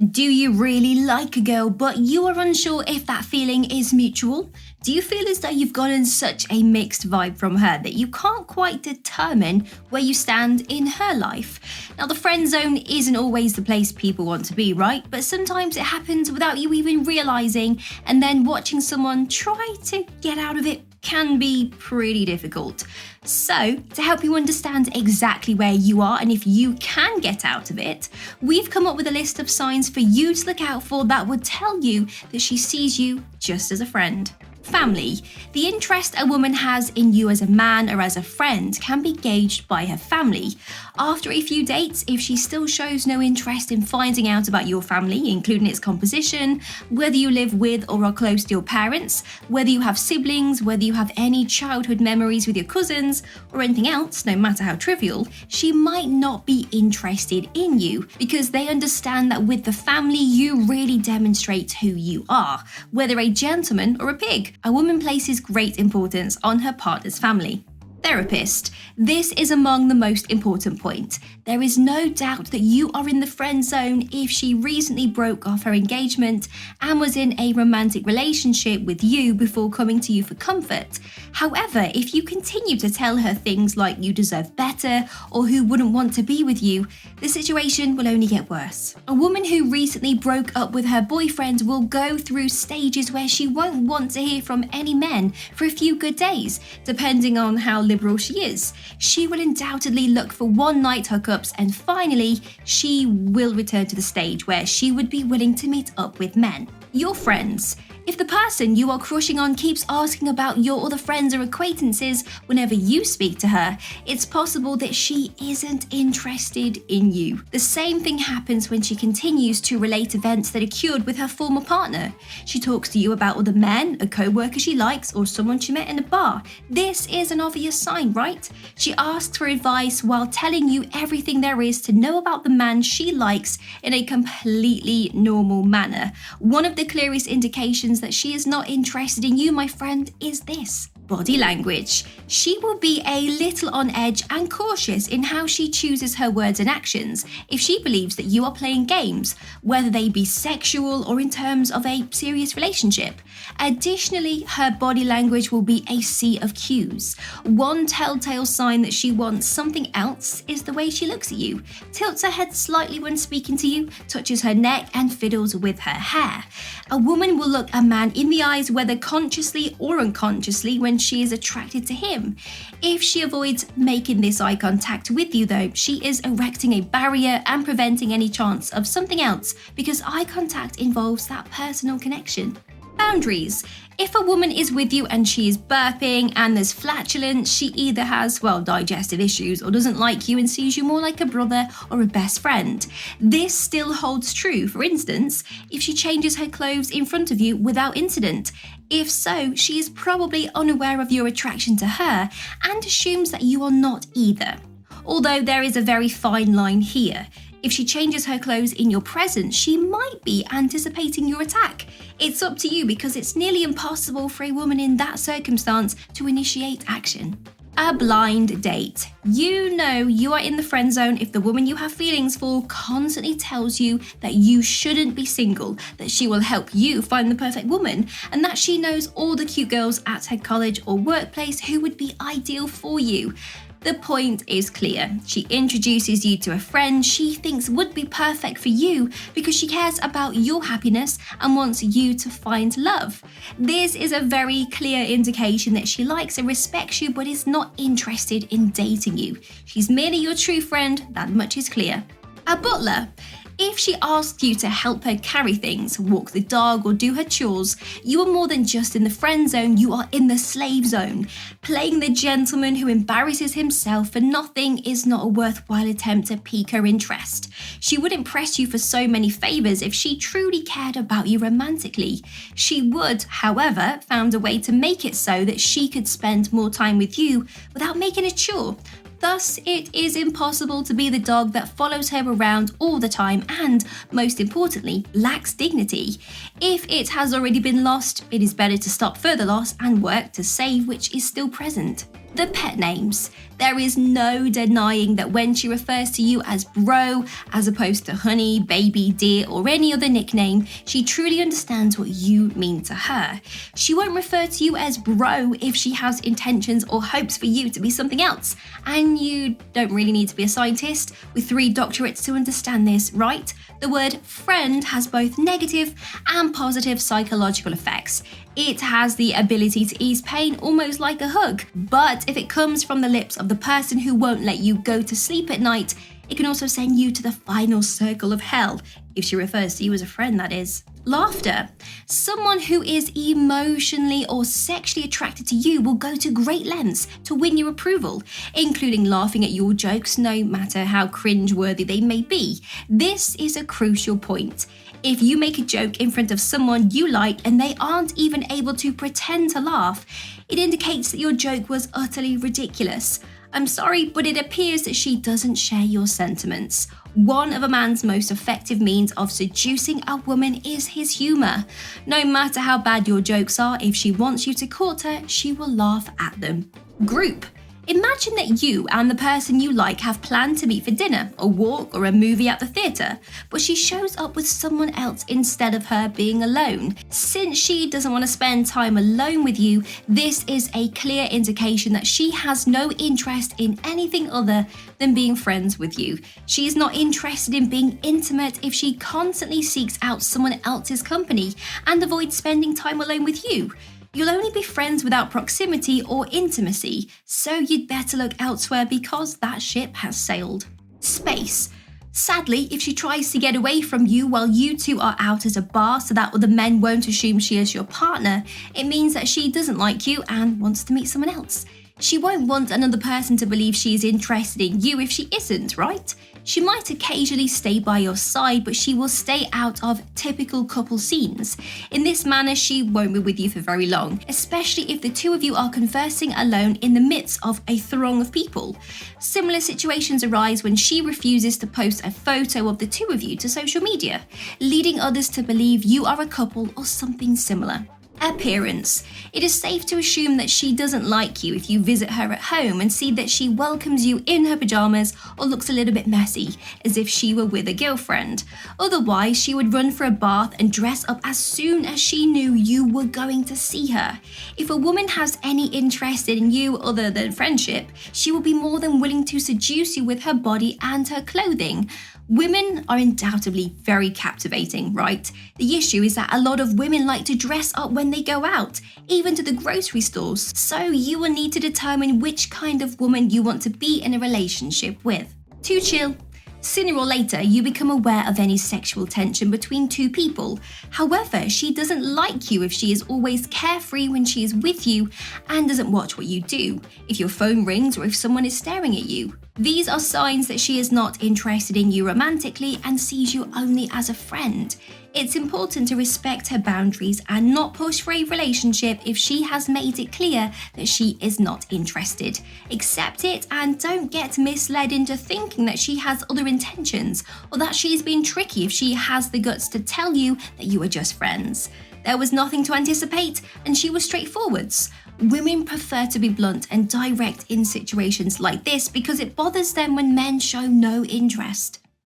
Do you really like a girl, but you are unsure if that feeling is mutual? Do you feel as though you've gotten such a mixed vibe from her that you can't quite determine where you stand in her life? Now, the friend zone isn't always the place people want to be, right? But sometimes it happens without you even realizing, and then watching someone try to get out of it can be pretty difficult. So, to help you understand exactly where you are and if you can get out of it, we've come up with a list of signs for you to look out for that would tell you that she sees you just as a friend. Family. The interest a woman has in you as a man or as a friend can be gauged by her family. After a few dates, if she still shows no interest in finding out about your family, including its composition, whether you live with or are close to your parents, whether you have siblings, whether you have any childhood memories with your cousins, or anything else, no matter how trivial, she might not be interested in you because they understand that with the family you really demonstrate who you are, whether a gentleman or a pig. A woman places great importance on her partner's family. Therapist. This is among the most important point. There is no doubt that you are in the friend zone if she recently broke off her engagement and was in a romantic relationship with you before coming to you for comfort. However, if you continue to tell her things like you deserve better or who wouldn't want to be with you, the situation will only get worse. A woman who recently broke up with her boyfriend will go through stages where she won't want to hear from any men for a few good days, depending on how liberal she is. She will undoubtedly look for one-night hookups, and finally, she will return to the stage where she would be willing to meet up with men. Your friends. If the person you are crushing on keeps asking about your other friends or acquaintances whenever you speak to her, it's possible that she isn't interested in you. The same thing happens when she continues to relate events that occurred with her former partner. She talks to you about other men, a co-worker she likes, or someone she met in a bar. This is an obvious sign, right? She asks for advice while telling you everything there is to know about the man she likes in a completely normal manner. One of the clearest indications that she is not interested in you, my friend, is this. Body language. She will be a little on edge and cautious in how she chooses her words and actions if she believes that you are playing games, whether they be sexual or in terms of a serious relationship. Additionally, her body language will be a sea of cues. One telltale sign that she wants something else is the way she looks at you, tilts her head slightly when speaking to you, touches her neck and fiddles with her hair. A woman will look a man in the eyes whether consciously or unconsciously when she is attracted to him. If she avoids making this eye contact with you though, she is erecting a barrier and preventing any chance of something else because eye contact involves that personal connection. Boundaries. If a woman is with you and she is burping and there's flatulence, she either has, digestive issues or doesn't like you and sees you more like a brother or a best friend. This still holds true, for instance, if she changes her clothes in front of you without incident. If so, she is probably unaware of your attraction to her and assumes that you are not either. Although there is a very fine line here. If she changes her clothes in your presence, she might be anticipating your attack. It's up to you because it's nearly impossible for a woman in that circumstance to initiate action. A blind date. You know you are in the friend zone if the woman you have feelings for constantly tells you that you shouldn't be single, that she will help you find the perfect woman, and that she knows all the cute girls at her college or workplace who would be ideal for you. The point is clear. She introduces you to a friend she thinks would be perfect for you because she cares about your happiness and wants you to find love. This is a very clear indication that she likes and respects you but is not interested in dating you. She's merely your true friend, that much is clear. A butler. If she asks you to help her carry things, walk the dog or do her chores, you are more than just in the friend zone, you are in the slave zone. Playing the gentleman who embarrasses himself for nothing is not a worthwhile attempt to pique her interest. She wouldn't press you for so many favours if she truly cared about you romantically. She would, however, found a way to make it so that she could spend more time with you without making a chore. Thus, it is impossible to be the dog that follows her around all the time and, most importantly, lacks dignity. If it has already been lost, it is better to stop further loss and work to save which is still present. The pet names. There is no denying that when she refers to you as bro, as opposed to honey, baby, dear, or any other nickname, she truly understands what you mean to her. She won't refer to you as bro if she has intentions or hopes for you to be something else. And you don't really need to be a scientist with 3 doctorates to understand this, right? The word friend has both negative and positive psychological effects. It has the ability to ease pain almost like a hug, but if it comes from the lips of the person who won't let you go to sleep at night, it can also send you to the final circle of hell, if she refers to you as a friend, that is. Laughter. Someone who is emotionally or sexually attracted to you will go to great lengths to win your approval, including laughing at your jokes no matter how cringe-worthy they may be. This is a crucial point. If you make a joke in front of someone you like and they aren't even able to pretend to laugh, it indicates that your joke was utterly ridiculous. I'm sorry, but it appears that she doesn't share your sentiments. One of a man's most effective means of seducing a woman is his humour. No matter how bad your jokes are, if she wants you to court her, she will laugh at them. Group. Imagine that you and the person you like have planned to meet for dinner, a walk, or a movie at the theatre, but she shows up with someone else instead of her being alone. Since she doesn't want to spend time alone with you, this is a clear indication that she has no interest in anything other than being friends with you. She is not interested in being intimate if she constantly seeks out someone else's company and avoids spending time alone with you. You'll only be friends without proximity or intimacy, so you'd better look elsewhere because that ship has sailed. Space. Sadly, if she tries to get away from you while you two are out at a bar so that other men won't assume she is your partner, it means that she doesn't like you and wants to meet someone else. She won't want another person to believe she is interested in you if she isn't, right? She might occasionally stay by your side, but she will stay out of typical couple scenes. In this manner, she won't be with you for very long, especially if the two of you are conversing alone in the midst of a throng of people. Similar situations arise when she refuses to post a photo of the two of you to social media, leading others to believe you are a couple or something similar. Appearance. It is safe to assume that she doesn't like you if you visit her at home and see that she welcomes you in her pajamas or looks a little bit messy, as if she were with a girlfriend. Otherwise, she would run for a bath and dress up as soon as she knew you were going to see her. If a woman has any interest in you other than friendship, she will be more than willing to seduce you with her body and her clothing. Women are undoubtedly very captivating, right? The issue is that a lot of women like to dress up when they go out, even to the grocery stores. So you will need to determine which kind of woman you want to be in a relationship with. Too chill. Sooner or later, you become aware of any sexual tension between two people. However, she doesn't like you if she is always carefree when she is with you and doesn't watch what you do, if your phone rings or if someone is staring at you. These are signs that she is not interested in you romantically and sees you only as a friend. It's important to respect her boundaries and not push for a relationship if she has made it clear that she is not interested. Accept it and don't get misled into thinking that she has other intentions or that she is being tricky if she has the guts to tell you that you are just friends. There was nothing to anticipate and she was straightforward. Women prefer to be blunt and direct in situations like this because it bothers them when men show no interest.